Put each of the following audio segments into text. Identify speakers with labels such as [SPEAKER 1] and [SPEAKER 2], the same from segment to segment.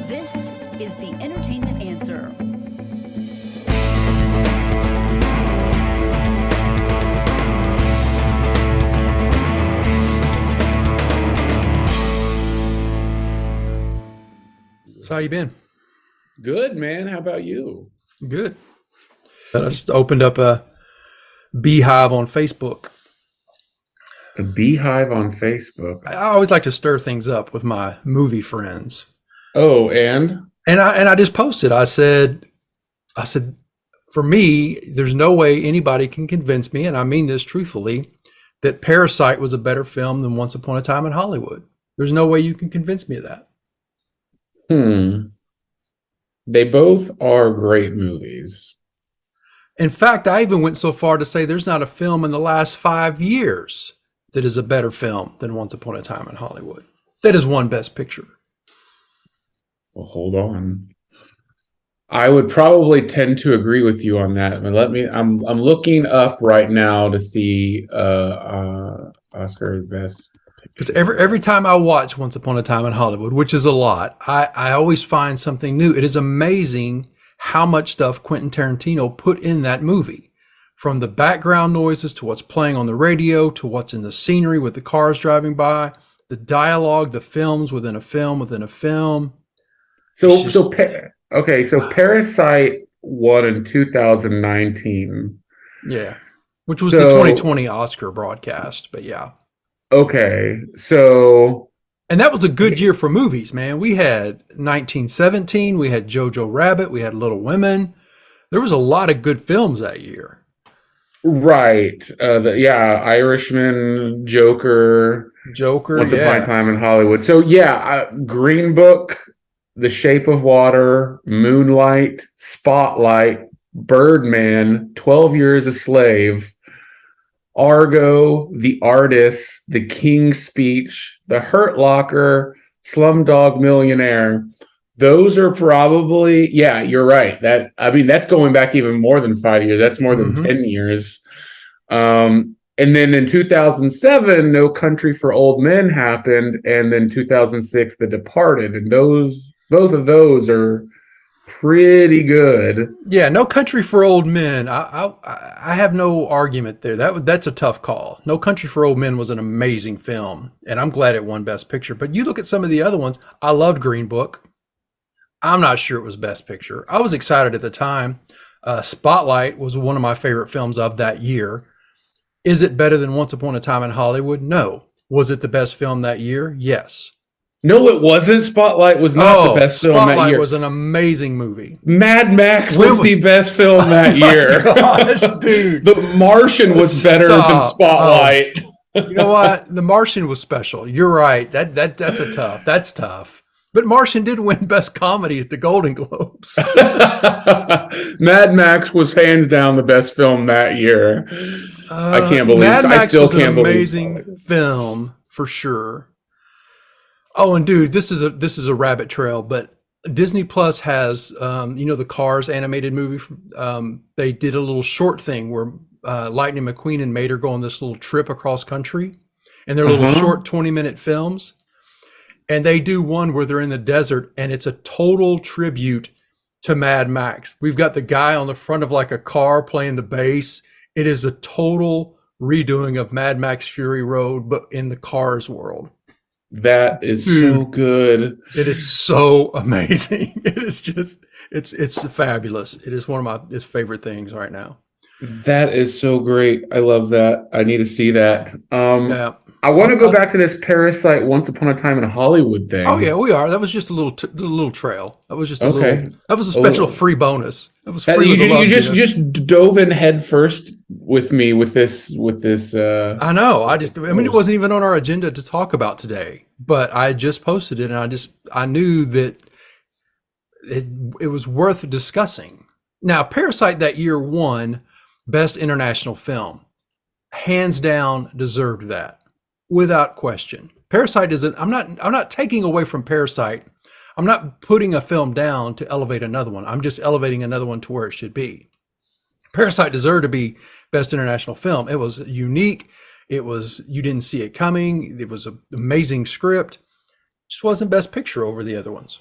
[SPEAKER 1] This is the Entertainment Answer.
[SPEAKER 2] So how you been?
[SPEAKER 3] Good, man. How about you?
[SPEAKER 2] Good. I just opened up a beehive on Facebook.
[SPEAKER 3] A beehive on Facebook.
[SPEAKER 2] I always like to stir things up with my movie friends.
[SPEAKER 3] Oh, and
[SPEAKER 2] And I just posted. I said, for me, there's no way anybody can convince me, and I mean this truthfully, that Parasite was a better film than Once Upon a Time in Hollywood. There's no way you can convince me of that.
[SPEAKER 3] they both are great movies.
[SPEAKER 2] In fact, I even went so far to say there's not a film in the last 5 years that is a better film than Once Upon a Time in Hollywood. That is won Best Picture.
[SPEAKER 3] Well, hold on. I would probably tend to agree with you on that. But I'm looking up right now to see Oscar's best.
[SPEAKER 2] Because every time I watch Once Upon a Time in Hollywood, which is a lot, I always find something new. It is amazing how much stuff Quentin Tarantino put in that movie. From the background noises to what's playing on the radio to what's in the scenery with the cars driving by, the dialogue, the films within a film within a film.
[SPEAKER 3] So Parasite won in 2019.
[SPEAKER 2] Yeah. Which was the 2020 Oscar broadcast, but yeah.
[SPEAKER 3] Okay, so
[SPEAKER 2] And that was a good year for movies, man. We had 1917, we had Jojo Rabbit, we had Little Women. There was a lot of good films that year.
[SPEAKER 3] right, Irishman, Joker, Once Upon a Time in Hollywood. So Green Book, The Shape of Water, Moonlight, Spotlight, Birdman, 12 Years a Slave, Argo, The Artist, The King's Speech, The Hurt Locker, Slumdog Millionaire. Those are probably, you're right. That's going back even more than 5 years. That's more than 10 years. And then in 2007, No Country for Old Men happened, and then 2006, The Departed, and both of those are pretty good.
[SPEAKER 2] Yeah, No Country for Old Men. I have no argument there. That's a tough call. No Country for Old Men was an amazing film, and I'm glad it won Best Picture. But you look at some of the other ones. I loved Green Book. I'm not sure it was Best Picture. I was excited at the time. Spotlight was one of my favorite films of that year. Is it better than Once Upon a Time in Hollywood? No. Was it the best film that year? Yes.
[SPEAKER 3] No, it wasn't. Spotlight was not the best film that year.
[SPEAKER 2] Spotlight was an amazing movie.
[SPEAKER 3] Mad Max was the best film that year.
[SPEAKER 2] Gosh, dude.
[SPEAKER 3] The Martian was better than Spotlight.
[SPEAKER 2] You know what? The Martian was special. You're right. That's tough. But Martian did win Best Comedy at the Golden Globes.
[SPEAKER 3] Mad Max was hands down the best film that year. I can't believe.
[SPEAKER 2] Mad Max
[SPEAKER 3] I still
[SPEAKER 2] was
[SPEAKER 3] can't
[SPEAKER 2] an
[SPEAKER 3] believe.
[SPEAKER 2] Amazing film for sure. Oh, and dude, this is a rabbit trail, but Disney Plus has the Cars animated movie. They did a little short thing where Lightning McQueen and Mater go on this little trip across country, and they're little short 20-minute films. And they do one where they're in the desert, and it's a total tribute to Mad Max. We've got the guy on the front of like a car playing the bass. It is a total redoing of Mad Max Fury Road, but in the Cars world.
[SPEAKER 3] That is so good.
[SPEAKER 2] It is so amazing. It is just, it's fabulous. It is one of my favorite things right now.
[SPEAKER 3] That is so great. I love that. I need to see that.
[SPEAKER 2] Yeah.
[SPEAKER 3] I want to go back to this Parasite Once Upon a Time in Hollywood thing.
[SPEAKER 2] Oh yeah, we are. That was just a little trail. That was just a
[SPEAKER 3] Okay.
[SPEAKER 2] little. That was a special free bonus. That was free.
[SPEAKER 3] You
[SPEAKER 2] with the love,
[SPEAKER 3] just dove in head first with me with this.
[SPEAKER 2] I know. I mean, it wasn't even on our agenda to talk about today, but I just posted it, and I knew that it was worth discussing. Now, Parasite that year won Best International Film. Hands down, deserved that. Without question. Parasite isn't, I'm not taking away from Parasite. I'm not putting a film down to elevate another one. I'm just elevating another one to where it should be. Parasite deserved to be Best International Film. It was unique. You didn't see it coming. It was an amazing script. Just wasn't Best Picture over the other ones.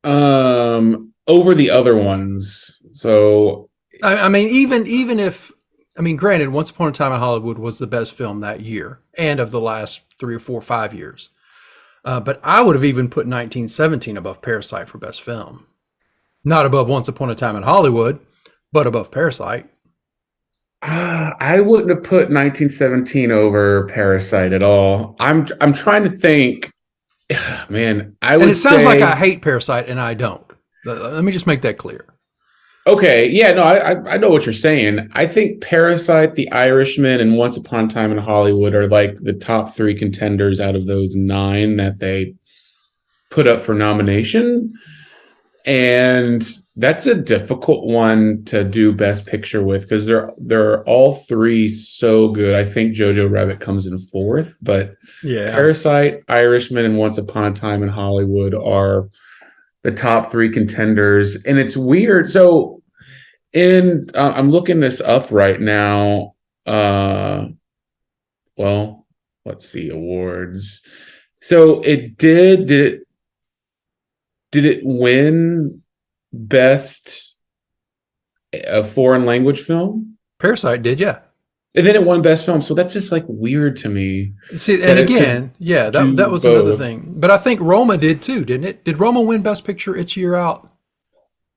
[SPEAKER 3] Over the other ones. So
[SPEAKER 2] I mean, even if, I mean, granted, Once Upon a Time in Hollywood was the best film that year and of the last 3 or 4 or 5 years. But I would have even put 1917 above Parasite for best film. Not above Once Upon a Time in Hollywood, but above Parasite.
[SPEAKER 3] I wouldn't have put 1917 over Parasite at all. I'm trying to think. Man, I would.
[SPEAKER 2] And it sounds
[SPEAKER 3] say,
[SPEAKER 2] like I hate Parasite, and I don't. Let me just make that clear.
[SPEAKER 3] okay, yeah, no, I know what you're saying. I think Parasite, The Irishman, and Once Upon a Time in Hollywood are like the top three contenders out of those 9 that they put up for nomination. And that's a difficult one to do Best Picture with because they're all 3 so good. I think Jojo Rabbit comes in 4th, but
[SPEAKER 2] Yeah,
[SPEAKER 3] Parasite, Irishman, and Once Upon a Time in Hollywood are the top 3 contenders. And it's weird. So I'm looking this up right now. Well, let's see, awards. So did it win best foreign language film?
[SPEAKER 2] Parasite did, yeah.
[SPEAKER 3] And then it won best film. So that's just like weird to me.
[SPEAKER 2] See, and again, yeah, that was
[SPEAKER 3] both.
[SPEAKER 2] another thing. But I think Roma did too, didn't it? Did Roma win Best Picture its year out?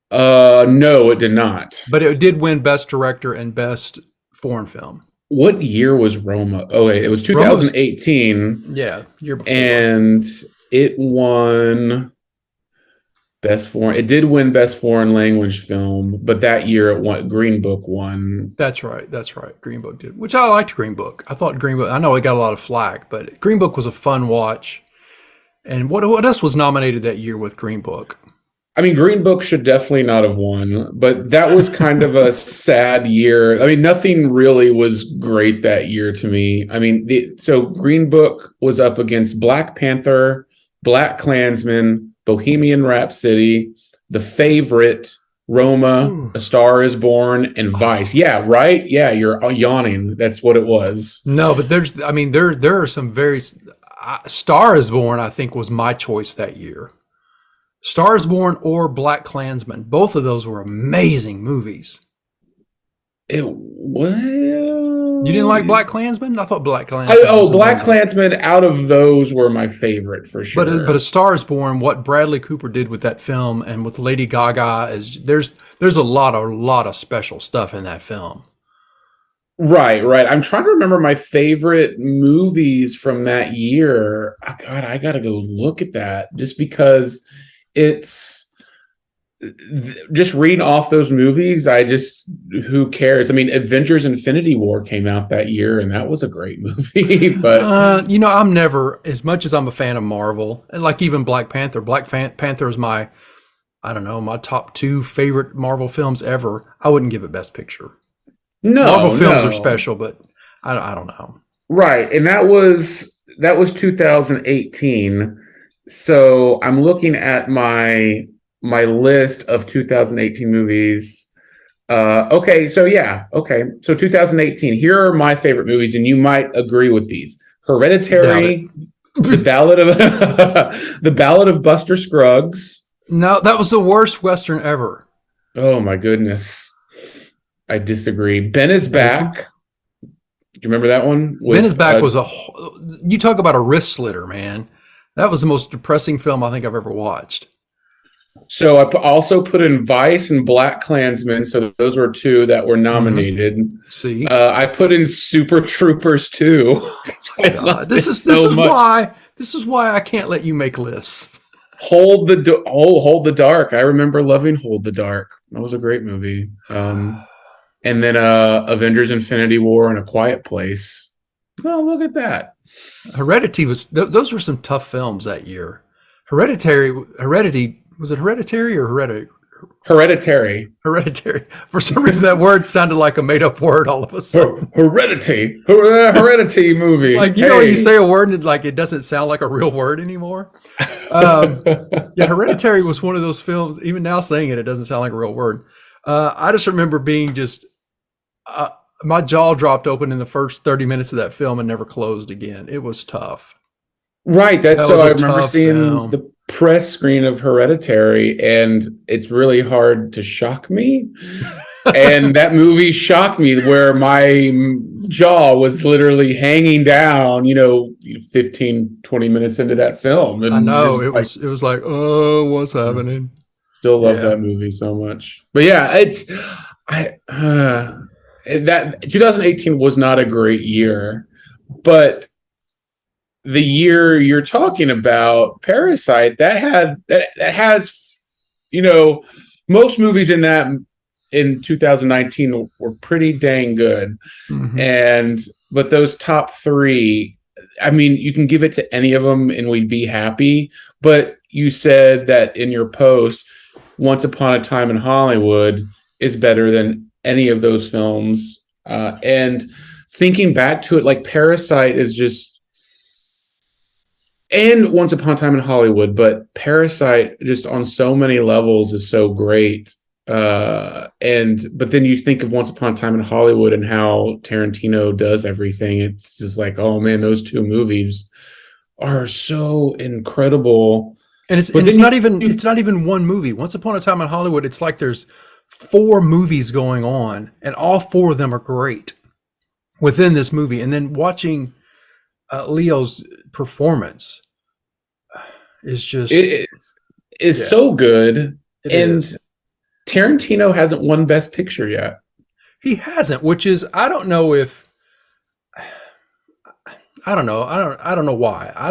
[SPEAKER 3] No, it did not.
[SPEAKER 2] But it did win Best Director and Best Foreign Film.
[SPEAKER 3] What year was Roma? Oh, wait, it was 2018.
[SPEAKER 2] Yeah, year before.
[SPEAKER 3] And it won Best Foreign. It did win Best Foreign Language Film, but that year it won. Green Book won.
[SPEAKER 2] That's right. Green Book did, which I liked Green Book. I thought Green Book, I know it got a lot of flack, but Green Book was a fun watch. And what else was nominated that year with Green Book?
[SPEAKER 3] I mean, Green Book should definitely not have won, but that was kind of a sad year. I mean, nothing really was great that year to me. I mean, so Green Book was up against Black Panther, Black Klansman, Bohemian Rhapsody, The Favorite, Roma,
[SPEAKER 2] Ooh.
[SPEAKER 3] A Star Is Born, and Vice. Yeah, right? Yeah, you're yawning. That's what it was.
[SPEAKER 2] No, but there are some very, Star Is Born, I think, was my choice that year. Star Is Born or Black Klansman. Both of those were amazing movies.
[SPEAKER 3] Well,
[SPEAKER 2] you didn't like Black Klansman? I thought Black Klansman.
[SPEAKER 3] Black Klansman. Out of those, were my favorite for sure.
[SPEAKER 2] But A Star Is Born, what Bradley Cooper did with that film and with Lady Gaga is there's a lot of special stuff in that film.
[SPEAKER 3] Right. I'm trying to remember my favorite movies from that year. Oh, God, I gotta go look at that just because it's just reading off those movies. Who cares? I mean, Avengers Infinity War came out that year and that was a great movie, but
[SPEAKER 2] I'm never, as much as I'm a fan of Marvel, and like even Black Panther is my top 2 favorite Marvel films ever. I wouldn't give it Best Picture.
[SPEAKER 3] No,
[SPEAKER 2] Marvel films are special, but I don't know.
[SPEAKER 3] Right. And that was 2018. So I'm looking at my list of 2018 movies. Okay, so 2018. Here are my favorite movies, and you might agree with these: Hereditary, the Ballad of Buster Scruggs.
[SPEAKER 2] No, that was the worst Western ever.
[SPEAKER 3] Oh my goodness, I disagree. Ben is Back. Do you remember that one?
[SPEAKER 2] Ben is Back was you talk about a wrist slitter, man. That was the most depressing film I think I've ever watched.
[SPEAKER 3] So I also put in Vice and Black Klansman. So those were 2 that were nominated.
[SPEAKER 2] Mm-hmm. See,
[SPEAKER 3] I put in Super Troopers too.
[SPEAKER 2] This is why I can't let you make lists.
[SPEAKER 3] Hold the Dark. I remember loving Hold the Dark. That was a great movie. And then Avengers Infinity War and A Quiet Place. Oh, look at that. Heredity
[SPEAKER 2] those were some tough films that year. Heredity, was it Hereditary or Hereditary? Hereditary. For some reason, that word sounded like a made-up word all of a sudden.
[SPEAKER 3] Heredity movie.
[SPEAKER 2] Like, you know, you say a word and it doesn't sound like a real word anymore. Hereditary was one of those films. Even now saying it doesn't sound like a real word. I just remember being my jaw dropped open in the first 30 minutes of that film and never closed again. It was tough.
[SPEAKER 3] Right. So I remember seeing press screen of Hereditary, and it's really hard to shock me. And that movie shocked me where my jaw was literally hanging down, 15, 20 minutes into that film. And
[SPEAKER 2] I know it was like, oh, what's happening?
[SPEAKER 3] Still love that movie so much. But yeah, that 2018 was not a great year, but the year you're talking about, Parasite, that has, most movies in 2019 were pretty dang good. Mm-hmm. But those top three, I mean, you can give it to any of them and we'd be happy. But you said that in your post, Once Upon a Time in Hollywood is better than any of those films. And thinking back to it, like Parasite is just, and Once Upon a Time in Hollywood, but Parasite just on so many levels is so great. But then you think of Once Upon a Time in Hollywood and how Tarantino does everything. It's just like, oh man, those two movies are so incredible.
[SPEAKER 2] And it's not even one movie. Once Upon a Time in Hollywood, it's like there's 4 movies going on, and all 4 of them are great within this movie. And then watching Leo's performance is just
[SPEAKER 3] so good. Tarantino hasn't won Best Picture yet.
[SPEAKER 2] He hasn't, which is, I don't know why. I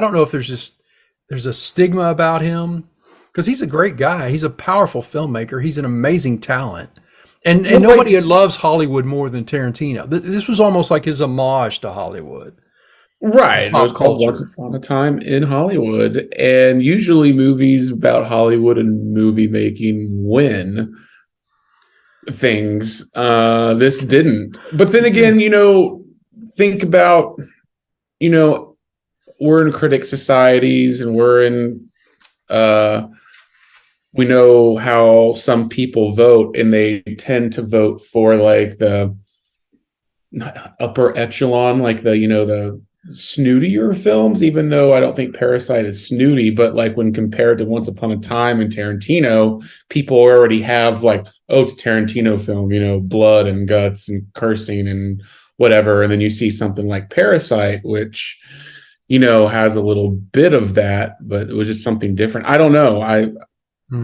[SPEAKER 2] don't know if there's a stigma about him, because he's a great guy. He's a powerful filmmaker. He's an amazing talent. And nobody loves Hollywood more than Tarantino. This was almost like his homage to Hollywood.
[SPEAKER 3] Right. It was called Once Upon a Time in Hollywood. And usually movies about Hollywood and movie making win things. This didn't. But then again, think about, we're in critic societies and we're in, we know how some people vote, and they tend to vote for like the upper echelon, like the snootier films, even though I don't think Parasite is snooty, but like when compared to Once Upon a Time and Tarantino, people already have like, oh, it's a Tarantino film, blood and guts and cursing and whatever. And then you see something like Parasite, which, has a little bit of that, but it was just something different. I don't know. I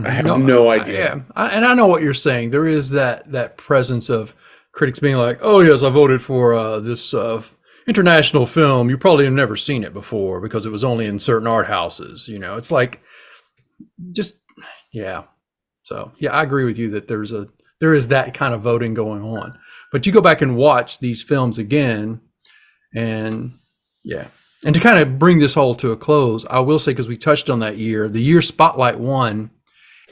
[SPEAKER 3] have no idea.
[SPEAKER 2] And I know what you're saying. There is that presence of critics being like, oh yes, I voted for this international film. You probably have never seen it before because it was only in certain art houses. It's like, just, yeah. So yeah, I agree with you that there is that kind of voting going on. But you go back and watch these films again, and yeah. And to kind of bring this whole to a close, I will say, because we touched on that year, the year Spotlight won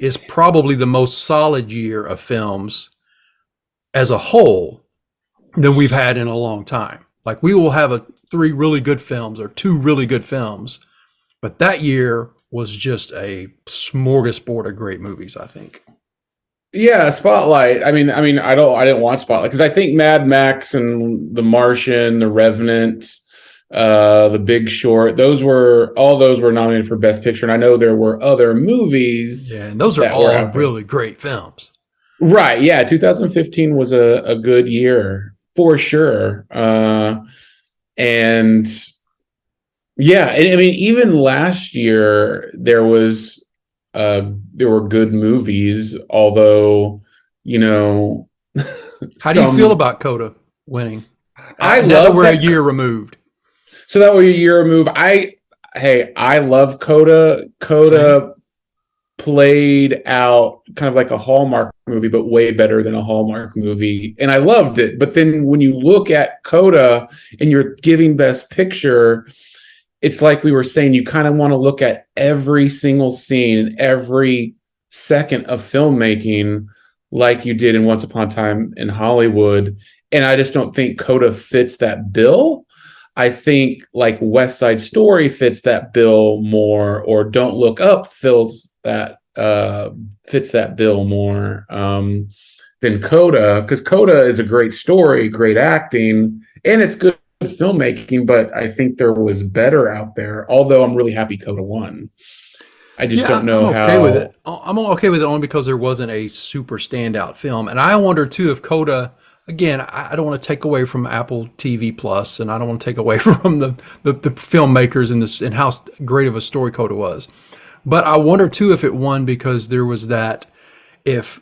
[SPEAKER 2] is probably the most solid year of films as a whole than we've had in a long time. Like, we will have 3 really good films or 2 really good films, but that year was just a smorgasbord of great movies, I think.
[SPEAKER 3] Yeah, Spotlight. I mean, I didn't watch Spotlight because I think Mad Max and The Martian, The Revenant, The Big Short, those were nominated for Best Picture, and I know there were other movies.
[SPEAKER 2] Yeah, and those are all really great films.
[SPEAKER 3] Right. Yeah, 2015 was a good year for sure. And yeah, I mean, even last year there were good movies, although,
[SPEAKER 2] How do you feel about Coda winning?
[SPEAKER 3] I love
[SPEAKER 2] we're a year removed.
[SPEAKER 3] So that was a year removed. I love Coda. Coda played out kind of like a Hallmark movie, but way better than a Hallmark movie. And I loved it. But then when you look at Coda and you're giving Best Picture, it's like we were saying, you kind of want to look at every single scene, every second of filmmaking like you did in Once Upon a Time in Hollywood. And I just don't think Coda fits that bill. I think like West Side Story fits that bill more, or Don't Look Up fits that bill more than Coda, because Coda is a great story, great acting, and it's good filmmaking, but I think there was better out there, although I'm really happy Coda won. I just don't know
[SPEAKER 2] I'm
[SPEAKER 3] how.
[SPEAKER 2] okay with it. I'm okay with it only because there wasn't a super standout film, and I wonder too if Coda. Again, I don't want to take away from Apple TV Plus, and I don't want to take away from the filmmakers and how great of a story Coda was. But I wonder too if it won because there was that. If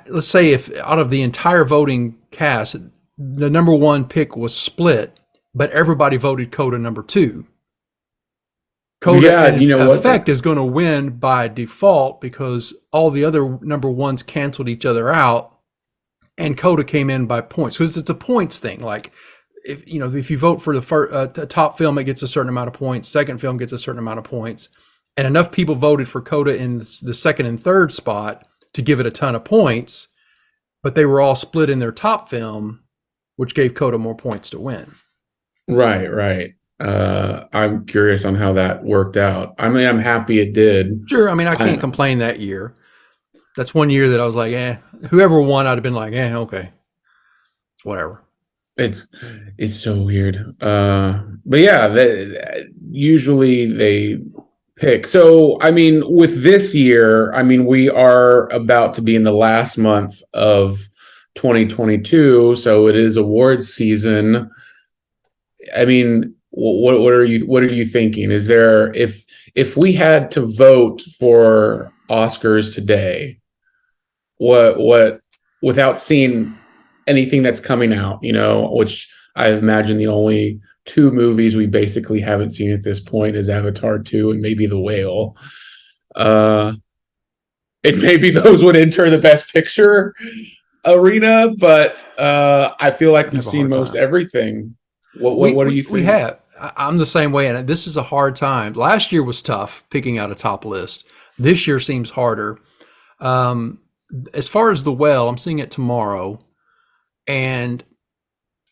[SPEAKER 2] let's say if out of the entire voting cast, the number one pick was split, but everybody voted Coda number two. Coda, in effect, is going to win by default because all the other number ones canceled each other out, and Coda came in by points because it's a points thing. Like, if you vote for the top film, it gets a certain amount of points. Second film gets a certain amount of points, and enough people voted for Coda in the second and third spot to give it a ton of points, but they were all split in their top film, which gave Coda more points to win.
[SPEAKER 3] Right. I'm curious on how that worked out. I mean, I'm happy it did.
[SPEAKER 2] Sure. I mean, I can't complain that year. That's one year that I was like, whoever won, I'd have been like, okay, whatever.
[SPEAKER 3] It's so weird. But yeah, usually they pick. So, I mean, with this year, I mean, we are about to be in the last month of 2022. So it is awards season. I mean, what are you thinking? Is there, if we had to vote for Oscars today, what without seeing anything that's coming out, which I imagine the only two movies we basically haven't seen at this point is Avatar 2 and maybe The Whale. And maybe those would enter the Best Picture arena, but I feel like we've seen most everything. What do you think?
[SPEAKER 2] We have. I'm the same way, and this is a hard time. Last year was tough picking out a top list. This year seems harder. As far as The Whale, I'm seeing it tomorrow, and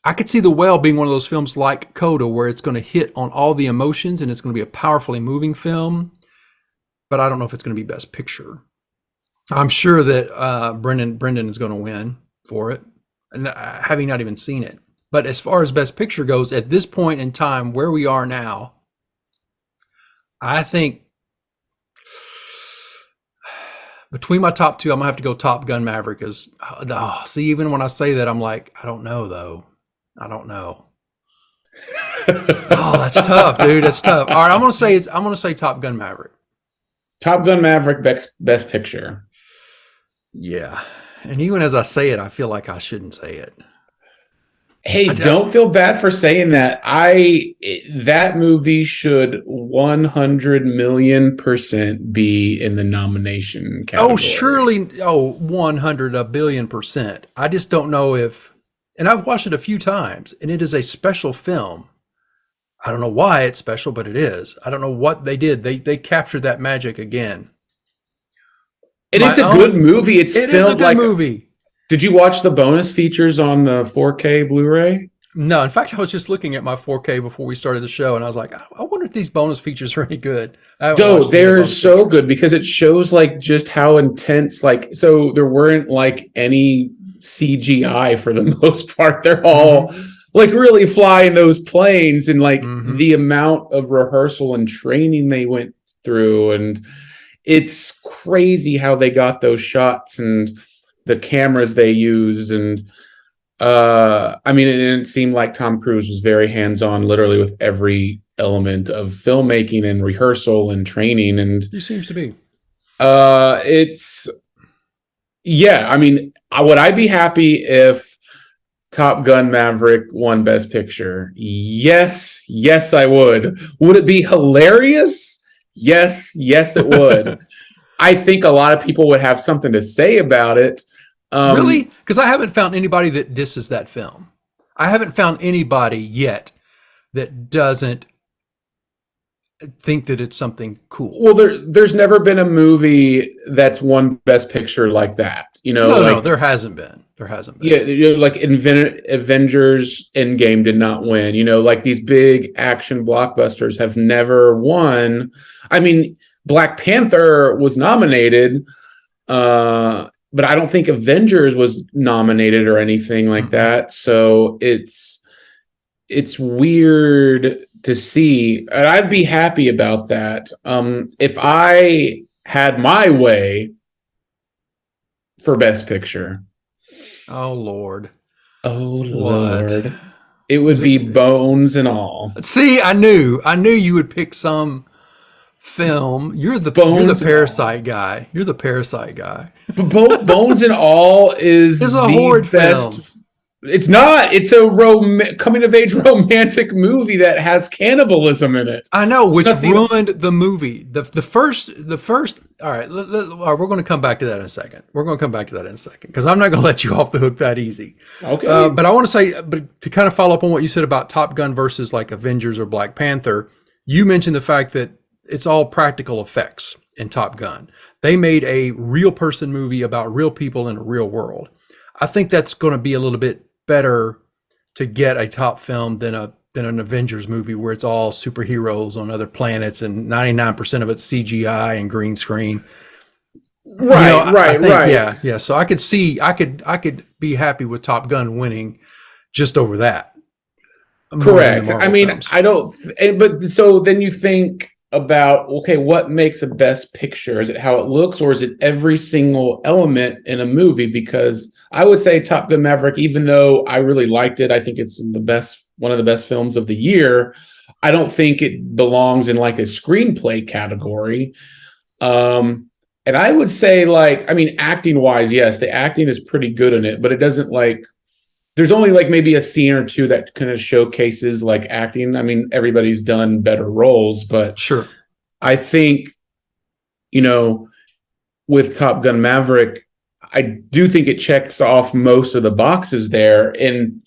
[SPEAKER 2] I could see The Whale being one of those films like Coda where it's going to hit on all the emotions and it's going to be a powerfully moving film, but I don't know if it's going to be Best Picture. I'm sure that Brendan is going to win for it, and having not even seen it. But as far as Best Picture goes, at this point in time, where we are now, I think between my top two, I'm going to have to go Top Gun Maverick. See, even when I say that, I'm like, I don't know, though. I don't know. That's tough, dude. That's tough. All right, I'm going to say Top Gun Maverick.
[SPEAKER 3] Top Gun Maverick, Best Picture.
[SPEAKER 2] Yeah. And even as I say it, I feel like I shouldn't say it.
[SPEAKER 3] Hey, don't feel bad for saying that. That movie should 100 million% be in the nomination category.
[SPEAKER 2] Oh, surely. 100 billion%. I just don't know if, and I've watched it a few times, and it is a special film. I don't know why it's special, but it is. I don't know what they did. They captured that magic again.
[SPEAKER 3] And it's a good movie. It
[SPEAKER 2] is a good movie.
[SPEAKER 3] Did you watch the bonus features on the 4K Blu-ray?
[SPEAKER 2] No. In fact, I was just looking at my 4K before we started the show, and I was like, I wonder if these bonus features are any good.
[SPEAKER 3] No, they're so good because it shows like just how intense, so there weren't like any CGI for the most part. They're all like really flying those planes and like the amount of rehearsal and training they went through. And it's crazy how they got those shots and the cameras they used. And I mean, it seemed like Tom Cruise was very hands-on literally with every element of filmmaking and rehearsal and training. And
[SPEAKER 2] he seems to be.
[SPEAKER 3] I mean, would I be happy if Top Gun Maverick won Best Picture? Yes, I would. Would it be hilarious? Yes, it would. I think a lot of people would have something to say about it.
[SPEAKER 2] Really? Because I haven't found anybody that disses that film. I haven't found anybody yet that doesn't think that it's something cool.
[SPEAKER 3] Well, there's never been a movie that's won Best Picture like that.
[SPEAKER 2] No, there hasn't been.
[SPEAKER 3] Yeah, like Avengers Endgame did not win. Like these big action blockbusters have never won. I mean, Black Panther was nominated, but I don't think Avengers was nominated or anything like that. So it's weird to see, and I'd be happy about that. If I had my way for Best Picture.
[SPEAKER 2] Oh Lord.
[SPEAKER 3] Oh
[SPEAKER 2] What?
[SPEAKER 3] Lord. It would be Bones and All.
[SPEAKER 2] See, I knew you would pick some film. You're the Parasite guy. You're the Parasite guy.
[SPEAKER 3] Bones and All is
[SPEAKER 2] it's a
[SPEAKER 3] the
[SPEAKER 2] horrid
[SPEAKER 3] best
[SPEAKER 2] film.
[SPEAKER 3] It's not. It's a coming-of-age romantic movie that has cannibalism in it.
[SPEAKER 2] I know, which ruined the movie. The first. All right, we're going to come back to that in a second. Because I'm not going to let you off the hook that easy.
[SPEAKER 3] Okay.
[SPEAKER 2] But I want to say, but to kind of follow up on what you said about Top Gun versus like Avengers or Black Panther, you mentioned the fact that it's all practical effects in Top Gun. They made a real person movie about real people in a real world. I think that's going to be a little bit better to get a top film than an Avengers movie where it's all superheroes on other planets and 99% of it's CGI and green screen.
[SPEAKER 3] Right,
[SPEAKER 2] right. Yeah. So I could be happy with Top Gun winning just over that.
[SPEAKER 3] Correct. I mean, films. I don't. But so then you think about, okay, what makes a best picture? Is it how it looks, or is it every single element in a movie? Because I would say Top Gun Maverick, even though I really liked it, I think it's one of the best films of the year. I don't think it belongs in like a screenplay category. And I would say, like, I mean, acting wise, yes, the acting is pretty good in it, but it doesn't like, there's only like maybe a scene or two that kind of showcases like acting. I mean, everybody's done better roles, but
[SPEAKER 2] sure.
[SPEAKER 3] I think, with Top Gun Maverick, I do think it checks off most of the boxes there. And,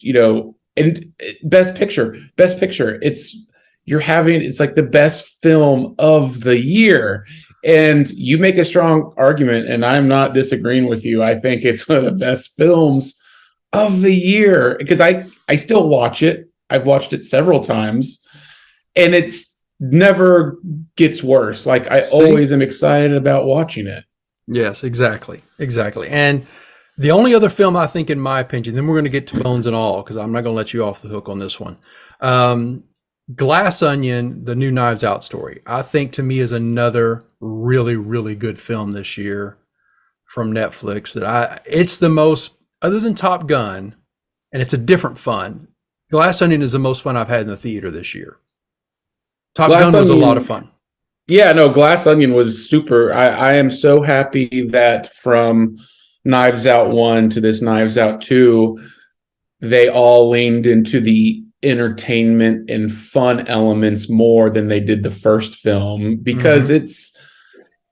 [SPEAKER 3] and best picture, it's like the best film of the year. And you make a strong argument, and I'm not disagreeing with you. I think it's one of the best films of the year because I still watch it. I've watched it several times, and it's never gets worse. Like I always am excited about watching it.
[SPEAKER 2] Yes, exactly. And the only other film I think, in my opinion, then we're going to get to Bones and All, because I'm not going to let you off the hook on this one. Glass Onion, the new Knives Out story, I think to me is another really, really good film this year from Netflix. It's the most, other than Top Gun, and it's a different fun. Glass Onion is the most fun I've had in the theater this year. Top Gun was a lot of fun.
[SPEAKER 3] Yeah, no, Glass Onion was super. I am so happy that from Knives Out 1 to this Knives Out 2, they all leaned into the entertainment and fun elements more than they did the first film, because it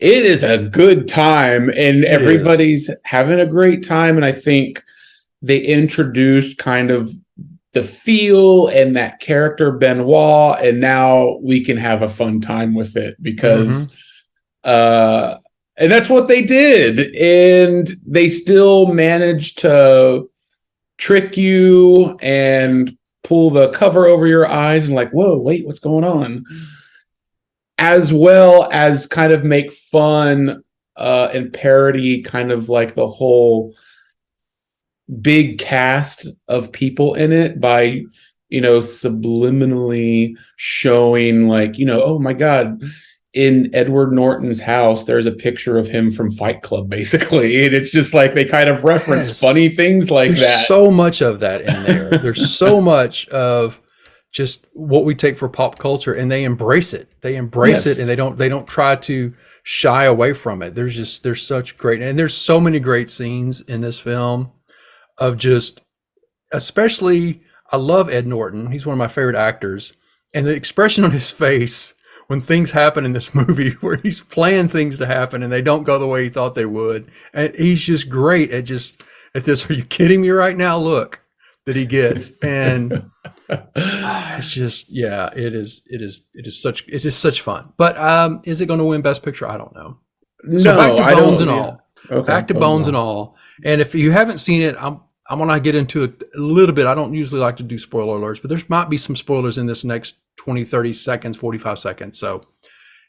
[SPEAKER 3] is a good time and everybody's having a great time. And I think they introduced kind of the feel and that character Benoit, and now we can have a fun time with it because and that's what they did, and they still managed to trick you and pull the cover over your eyes and like, whoa, wait, what's going on, as well as kind of make fun and parody kind of like the whole big cast of people in it by, subliminally showing like, oh my God, in Edward Norton's house, there's a picture of him from Fight Club, basically. And it's just like they kind of reference funny things like that.
[SPEAKER 2] There's so much of that in there. There's so much of just what we take for pop culture, and they embrace it. They embrace it, and they don't try to shy away from it. There's such great, and there's so many great scenes in this film of just, especially, I love Ed Norton. He's one of my favorite actors, and the expression on his face when things happen in this movie where he's planned things to happen and they don't go the way he thought they would. And he's just great at this, are you kidding me right now? Look that he gets. And it's just, yeah, it is such fun. But is it going to win Best Picture? I don't know. So back to Bones and All. Okay, back to Bones and All. And if you haven't seen it, I'm going to get into it a little bit. I don't usually like to do spoiler alerts, but there might be some spoilers in this next 20, 30 seconds, 45 seconds. So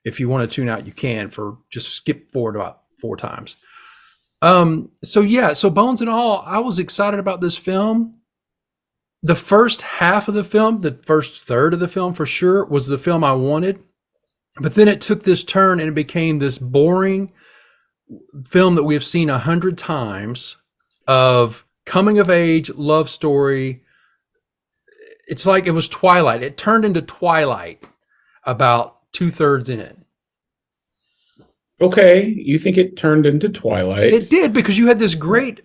[SPEAKER 2] if you want to tune out, you can, for just skip forward about 4 times. So Bones and All, I was excited about this film. The first half of the film, the first third of the film for sure, was the film I wanted. But then it took this turn and it became this boring film that we have seen 100 times of coming of age love story. It's like it was Twilight. It turned into Twilight about 2/3 in.
[SPEAKER 3] Okay, you think it turned into Twilight?
[SPEAKER 2] It did, because you had this great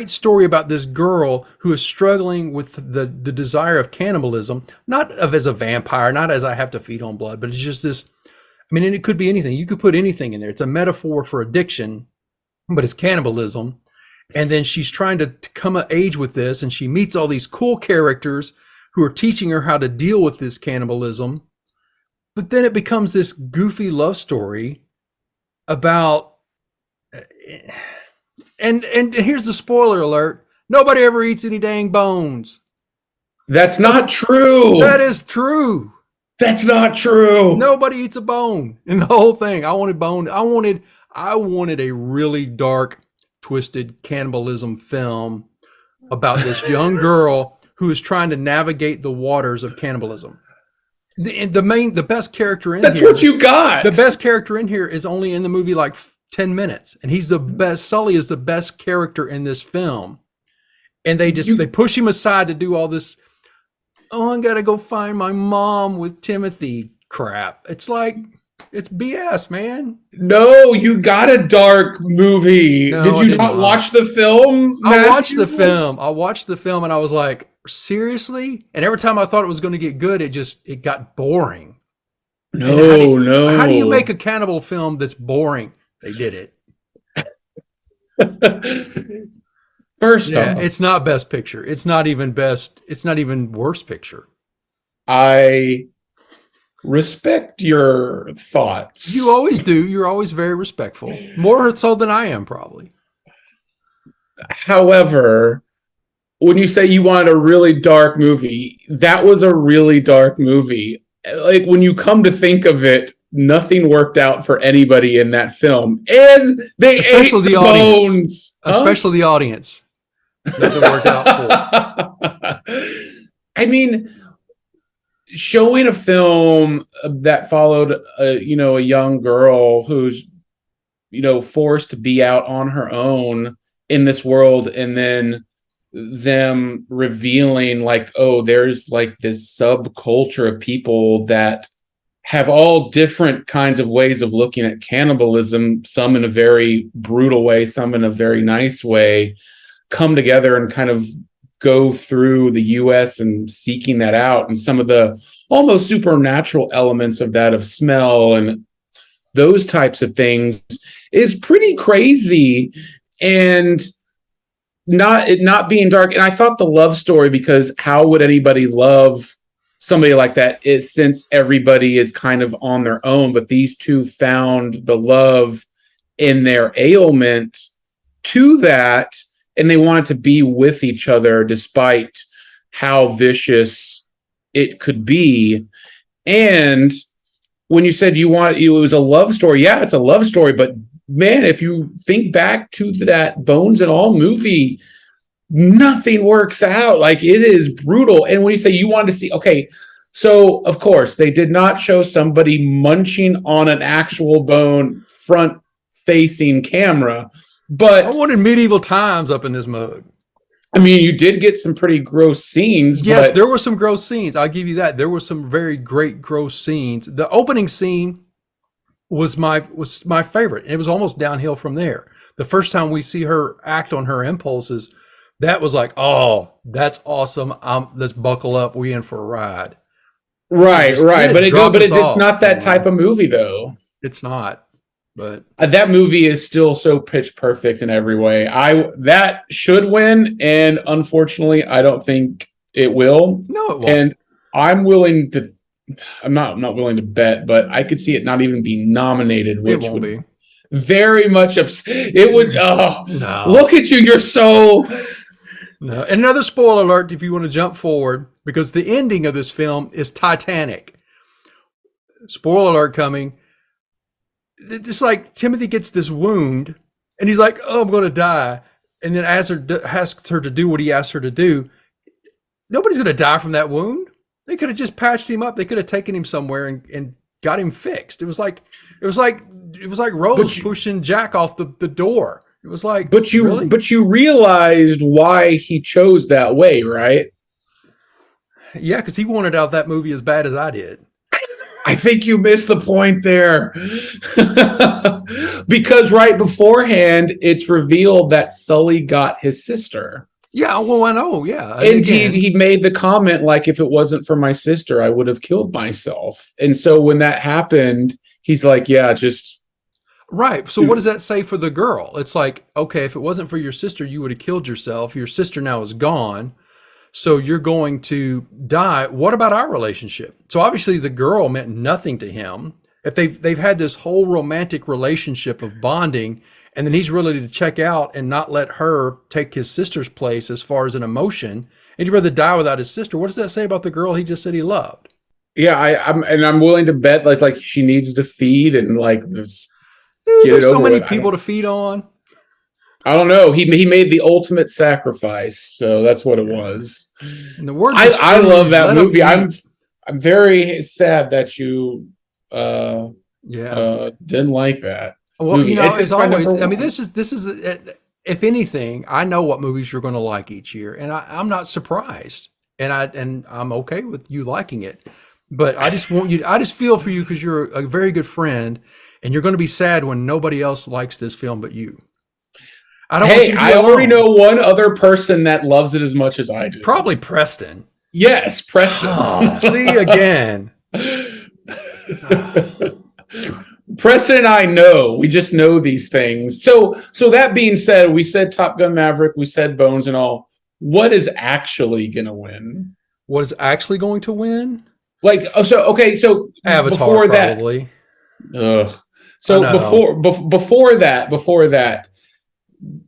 [SPEAKER 2] story about this girl who is struggling with the desire of cannibalism, not of as a vampire, not as I have to feed on blood, but it's just this. I mean, and it could be anything. You could put anything in there. It's a metaphor for addiction, but it's cannibalism. And then she's trying to come of age with this, and she meets all these cool characters who are teaching her how to deal with this cannibalism. But then it becomes this goofy love story about, and here's the spoiler alert: nobody ever eats any dang bones.
[SPEAKER 3] That's not true.
[SPEAKER 2] That is true.
[SPEAKER 3] That's not true.
[SPEAKER 2] Nobody eats a bone in the whole thing. I wanted bone. I wanted a really dark, twisted cannibalism film about this young girl who is trying to navigate the waters of cannibalism. The best character in
[SPEAKER 3] That's
[SPEAKER 2] here.
[SPEAKER 3] what you got.
[SPEAKER 2] The best character in here is only in the movie like 10 minutes, and he's the best. Sully is the best character in this film, and they push him aside to do all this. Oh, I gotta go find my mom with Timothy crap. It's like, it's BS, man.
[SPEAKER 3] No, you got a dark movie.
[SPEAKER 2] No,
[SPEAKER 3] did you not watch the film, Matthew?
[SPEAKER 2] I watched the film and I was like, seriously? And every time I thought it was going to get good, it got boring.
[SPEAKER 3] No.
[SPEAKER 2] How do you make a cannibal film that's boring? They did
[SPEAKER 3] it. First off,
[SPEAKER 2] it's not best picture. It's not even best. It's not even worst picture.
[SPEAKER 3] I respect your thoughts.
[SPEAKER 2] You always do. You're always very respectful. More so than I am, probably.
[SPEAKER 3] However, when you say you wanted a really dark movie, that was a really dark movie. Like, when you come to think of it, nothing worked out for anybody in that film. And they
[SPEAKER 2] especially
[SPEAKER 3] ate the
[SPEAKER 2] audience.
[SPEAKER 3] bones.
[SPEAKER 2] Especially the audience. Nothing worked out for.
[SPEAKER 3] I mean, showing a film that followed a young girl who's forced to be out on her own in this world, and then them revealing like, oh, there's like this subculture of people that have all different kinds of ways of looking at cannibalism, some in a very brutal way, some in a very nice way, come together and kind of go through the US and seeking that out, and some of the almost supernatural elements of that, of smell and those types of things, is pretty crazy. And not being dark. And I thought the love story, because how would anybody love somebody like that, is since everybody is kind of on their own, but these two found the love in their ailment to that, and they wanted to be with each other despite how vicious it could be. And when you said it was a love story, yeah, it's a love story, but man, if you think back to that Bones and All movie, nothing works out. Like, it is brutal. And when you say you wanted to see, okay, so of course they did not show somebody munching on an actual bone front facing camera, but
[SPEAKER 2] I wanted medieval times up in this mug.
[SPEAKER 3] I mean, you did get some pretty gross scenes.
[SPEAKER 2] Yes, there were some gross scenes. I'll give you that. There were some very great gross scenes. The opening scene was my favorite. It was almost downhill from there. The first time we see her act on her impulses, that was like, oh, that's awesome. Let's buckle up. We in for a ride.
[SPEAKER 3] Right. But it's not that type of movie, though.
[SPEAKER 2] It's not. But
[SPEAKER 3] that movie is still so pitch perfect in every way. That should win, and unfortunately, I don't think it will.
[SPEAKER 2] No, it won't.
[SPEAKER 3] And I'm not willing to bet, but I could see it not even be nominated, which
[SPEAKER 2] it won't be.
[SPEAKER 3] Very much it would. Oh,
[SPEAKER 2] no.
[SPEAKER 3] Look at you! You're so.
[SPEAKER 2] No. And another spoiler alert, if you want to jump forward, because the ending of this film is Titanic. Spoiler alert coming. It's like Timothy gets this wound, and he's like, "Oh, I'm going to die," and then asks her to do what he asked her to do. nobody's going to die from that wound. They could have just patched him up. They could have taken him somewhere and got him fixed. It was like Rose pushing Jack off the door. It was like,
[SPEAKER 3] but
[SPEAKER 2] really?
[SPEAKER 3] you realized why he chose that way, right?
[SPEAKER 2] Yeah, because he wanted out that movie as bad as I did.
[SPEAKER 3] I think you missed the point there. Because right beforehand, it's revealed that Sully got his sister.
[SPEAKER 2] Yeah, well, I know, yeah.
[SPEAKER 3] And he made the comment, like, if it wasn't for my sister, I would have killed myself. And so when that happened, he's like, yeah, just...
[SPEAKER 2] Right. So what does that say for the girl? It's like, okay, if it wasn't for your sister, you would have killed yourself. Your sister now is gone. So you're going to die. What about our relationship? So obviously the girl meant nothing to him. If they've had this whole romantic relationship of bonding, and then he's ready to check out and not let her take his sister's place as far as an emotion, and he'd rather die without his sister. What does that say about the girl he just said he loved?
[SPEAKER 3] Yeah, I'm willing to bet like she needs to feed and like
[SPEAKER 2] there's so many people to feed on.
[SPEAKER 3] I don't know. He made the ultimate sacrifice, so that's what it was.
[SPEAKER 2] And the word
[SPEAKER 3] I love that movie. I'm very sad that you didn't like that.
[SPEAKER 2] Well, movie. It's always. I mean, this is. If anything, I know what movies you're going to like each year, and I'm not surprised, and I'm okay with you liking it. But I just want you. I just feel for you because you're a very good friend, and you're going to be sad when nobody else likes this film but you.
[SPEAKER 3] I already know one other person that loves it as much as I do.
[SPEAKER 2] Probably Preston.
[SPEAKER 3] Yes, Preston.
[SPEAKER 2] Oh, see again.
[SPEAKER 3] Preston and I know. We just know these things. So that being said, we said Top Gun Maverick, we said Bones and all. What is actually going to win?
[SPEAKER 2] What is actually going to win?
[SPEAKER 3] So
[SPEAKER 2] Avatar
[SPEAKER 3] before
[SPEAKER 2] probably.
[SPEAKER 3] That, so before that,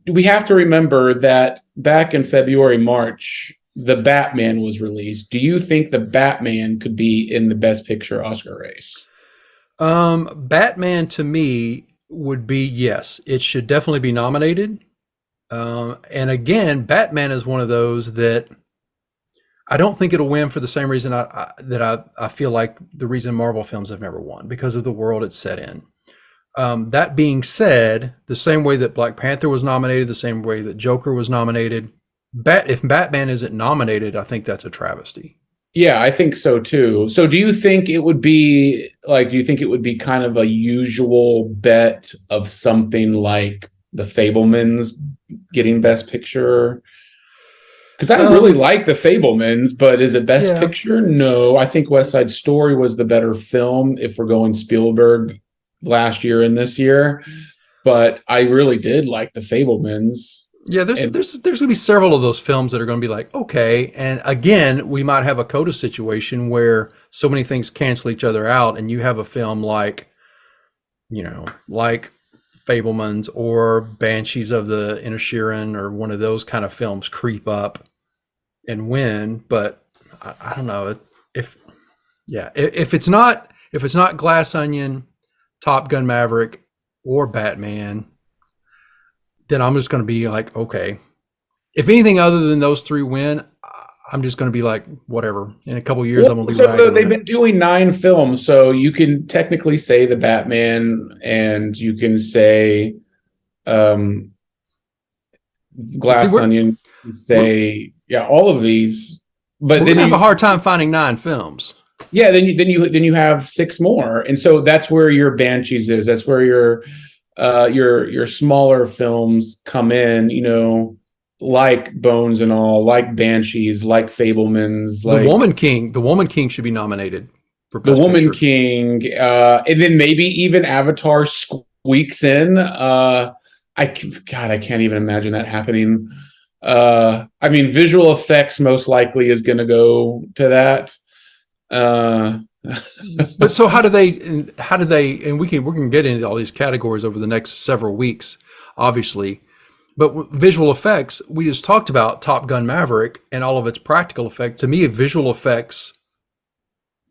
[SPEAKER 3] we have to remember that back in February, March, the Batman was released. Do you think the Batman could be in the Best Picture Oscar race?
[SPEAKER 2] Batman to me would be, yes, it should definitely be nominated. And again, Batman is one of those that I don't think it'll win for the same reason I feel like the reason Marvel films have never won, because of the world it's set in. That being said, the same way that Black Panther was nominated, the same way that Joker was nominated, if Batman isn't nominated, I think that's a travesty.
[SPEAKER 3] Yeah, I think so too. So do you think it would be kind of a usual bet of something like The Fabelmans getting Best Picture? Because I really like The Fabelmans, but is it Best Picture? No, I think West Side Story was the better film if we're going Spielberg last year and this year. But I really did like The Fabelmans.
[SPEAKER 2] Yeah, there's going to be several of those films that are going to be like, okay. And again, we might have a CODA situation where so many things cancel each other out, and you have a film like Fabelmans or Banshees of the Inisherin or one of those kind of films creep up and win. But I don't know if it's not Glass Onion, Top Gun Maverick, or Batman, then I'm just going to be like, okay. If anything other than those three win, I'm just going to be like, whatever. In a couple of years, I'm going to be
[SPEAKER 3] so they've been doing 9 films, so you can technically say the Batman, and you can say Glass Onion, all of these. But then you
[SPEAKER 2] have a hard time finding 9 films.
[SPEAKER 3] Yeah, then you have 6 more, and so that's where your Banshees is. That's where your smaller films come in. Like Bones and all, like Banshees, like Fabelmans, like
[SPEAKER 2] The Woman King should be nominated for Best
[SPEAKER 3] The Woman
[SPEAKER 2] Picture.
[SPEAKER 3] King, and then maybe even Avatar squeaks in. I can't even imagine that happening. I mean, visual effects most likely is going to go to that.
[SPEAKER 2] But so how do they, and we can get into all these categories over the next several weeks, obviously. But visual effects, we just talked about Top Gun Maverick and all of its practical effect. To me, visual effects,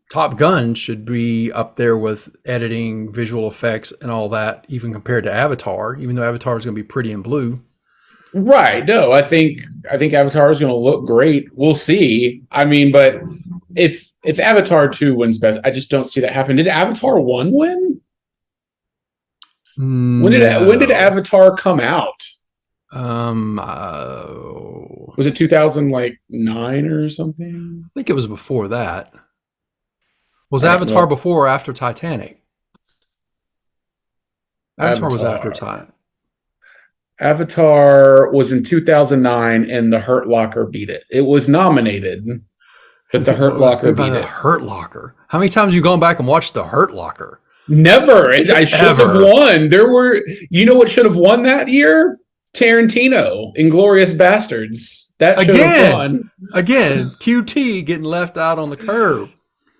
[SPEAKER 2] Top Gun should be up there with editing, visual effects, and all that, even compared to Avatar, even though Avatar is going to be pretty in blue.
[SPEAKER 3] Right. No, I think Avatar is going to look great. We'll see. I mean, but if Avatar 2 wins best, I just don't see that happen. Did Avatar 1 win? When did
[SPEAKER 2] No.
[SPEAKER 3] Avatar come out?
[SPEAKER 2] Um,
[SPEAKER 3] Was it 2009 or something?
[SPEAKER 2] I think it was before that. Was
[SPEAKER 3] All right,
[SPEAKER 2] Avatar
[SPEAKER 3] well,
[SPEAKER 2] before or after Titanic? Avatar was after
[SPEAKER 3] Avatar.
[SPEAKER 2] Titanic.
[SPEAKER 3] Avatar was in 2009 and The Hurt Locker beat it. It was nominated, but The Hurt Locker beat
[SPEAKER 2] The
[SPEAKER 3] it.
[SPEAKER 2] Hurt Locker. How many times have you gone back and watched The Hurt Locker?
[SPEAKER 3] Never. I should have
[SPEAKER 2] Ever.
[SPEAKER 3] won. You know what should have won that year? Tarantino, Inglourious Bastards. That should have won.
[SPEAKER 2] Again, QT getting left out on the curb.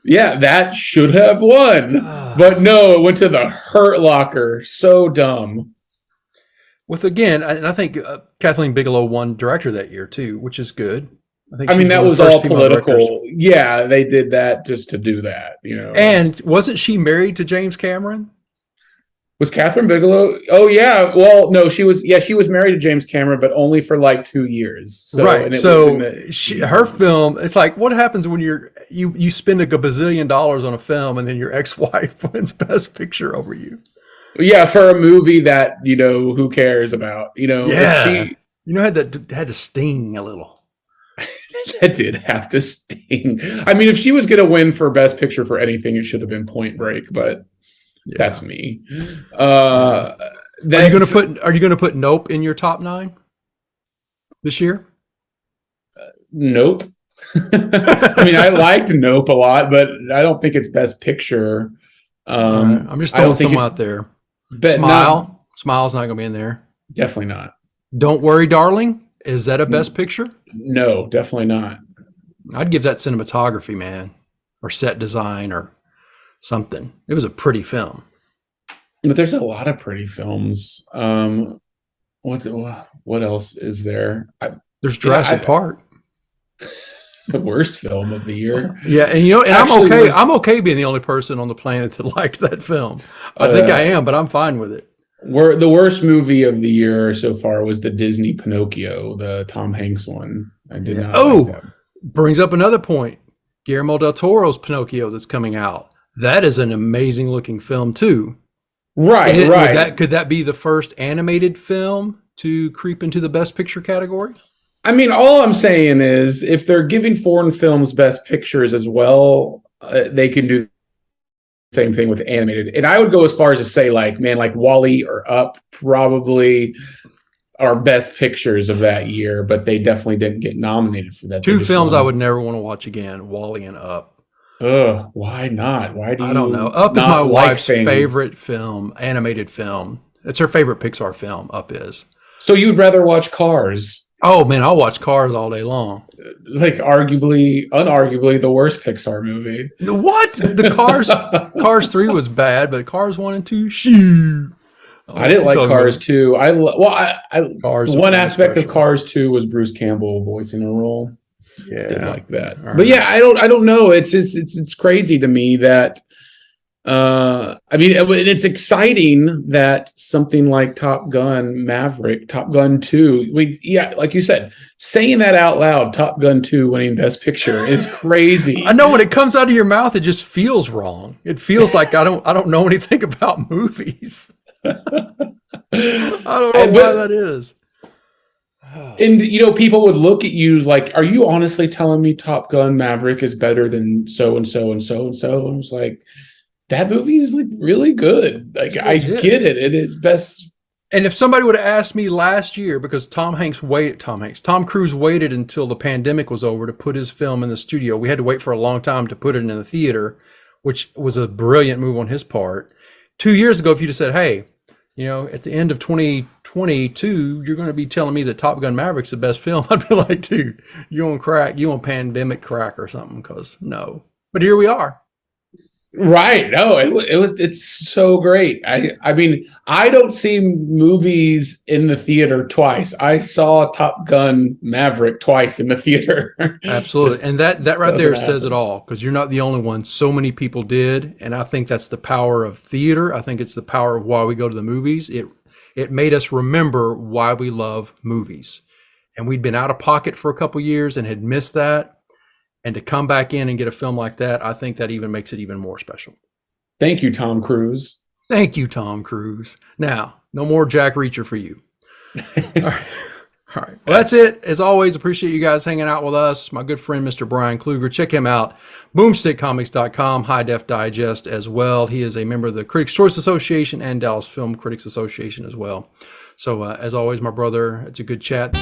[SPEAKER 3] Yeah, that should have won. But no, it went to The Hurt Locker. So dumb.
[SPEAKER 2] With again, and I think Kathleen Bigelow won director that year too, which is good.
[SPEAKER 3] I mean, that was all political. Yeah, they did that just to do that,
[SPEAKER 2] And wasn't she married to James Cameron?
[SPEAKER 3] Was Catherine Bigelow? Oh yeah. Well, no, she was. Yeah, she was married to James Cameron, but only for like 2 years. So,
[SPEAKER 2] right. So her film. It's like what happens when you spend a gazillion dollars on a film and then your ex-wife wins Best Picture over you.
[SPEAKER 3] Yeah, for a movie that who cares about?
[SPEAKER 2] Yeah. Had to sting a little.
[SPEAKER 3] That did have to sting. I mean, if she was going to win for Best Picture for anything, it should have been Point Break. But that's me.
[SPEAKER 2] Are you going to put Nope in your top 9 this year?
[SPEAKER 3] Nope. I mean, I liked Nope a lot, but I don't think it's Best Picture.
[SPEAKER 2] Right. I'm just throwing some out there. Smile's not going to be in there.
[SPEAKER 3] Definitely not.
[SPEAKER 2] Don't Worry, Darling. Is that a Best Picture?
[SPEAKER 3] No, definitely not.
[SPEAKER 2] I'd give that cinematography, man, or set design or something. It was a pretty film.
[SPEAKER 3] But there's a lot of pretty films. What else is there?
[SPEAKER 2] There's Jurassic Park.
[SPEAKER 3] The worst film of the year.
[SPEAKER 2] Yeah, and I'm okay being the only person on the planet that liked that film. I think I am, but I'm fine with it.
[SPEAKER 3] The worst movie of the year so far was the Disney Pinocchio, the Tom Hanks one. I did not like that.
[SPEAKER 2] Brings up another point. Guillermo del Toro's Pinocchio that's coming out. That is an amazing looking film too.
[SPEAKER 3] Right.
[SPEAKER 2] Could that be the first animated film to creep into the Best Picture category?
[SPEAKER 3] I mean, all I'm saying is if they're giving foreign films Best Pictures as well, they can do the same thing with animated. And I would go as far as to say, like WALL-E or Up probably are Best Pictures of that year, but they definitely didn't get nominated for that.
[SPEAKER 2] 2 films I would never want to watch again, WALL-E and Up.
[SPEAKER 3] Ugh, why not? Why do you?
[SPEAKER 2] I don't know. Up is my wife's favorite film, animated film. It's her favorite Pixar film, Up is.
[SPEAKER 3] So you'd rather watch Cars?
[SPEAKER 2] Oh man, I'll watch Cars all day long.
[SPEAKER 3] Like unarguably the worst Pixar movie.
[SPEAKER 2] What? The Cars 3 was bad, but Cars 1 and 2, shoo.
[SPEAKER 3] I didn't like Cars 2. One aspect of Cars 2 was Bruce Campbell voicing a role. Yeah, didn't like that. But yeah, I don't know. It's crazy to me that it's exciting that something like Top Gun Maverick, Top Gun 2, like you said, saying that out loud, Top Gun 2 winning Best Picture is crazy.
[SPEAKER 2] I know when it comes out of your mouth, it just feels wrong. It feels like I don't know anything about movies. I don't know why that is.
[SPEAKER 3] And people would look at you like, "Are you honestly telling me Top Gun Maverick is better than so and so and so and so?" And I was like, "That movie is like really good. Like I get it. It is best."
[SPEAKER 2] And if somebody would have asked me last year, because Tom Cruise waited until the pandemic was over to put his film in the studio. We had to wait for a long time to put it in the theater, which was a brilliant move on his part. 2 years ago, if you'd have said, "Hey, at the end of 2022, you're going to be telling me that Top Gun Maverick's the best film," I'd be like, "Dude, you on crack? You on pandemic crack or something?" Because no. But here we are.
[SPEAKER 3] Right. No, it's so great. I mean, I don't see movies in the theater twice. I saw Top Gun Maverick twice in the theater.
[SPEAKER 2] Absolutely. And that right there says it all, because you're not the only one. So many people did. And I think that's the power of theater. I think it's the power of why we go to the movies. it made us remember why we love movies. And we'd been out of pocket for a couple years and had missed that. And to come back in and get a film like that, I think that even makes it even more special.
[SPEAKER 3] Thank you, Tom Cruise.
[SPEAKER 2] Thank you, Tom Cruise. Now, no more Jack Reacher for you. All right. All right. Well, that's it. As always, appreciate you guys hanging out with us. My good friend, Mr. Bryan Kluger. Check him out. Boomstickcomics.com, High Def Digest as well. He is a member of the Critics' Choice Association and Dallas Film Critics Association as well. So, as always, my brother, it's a good chat.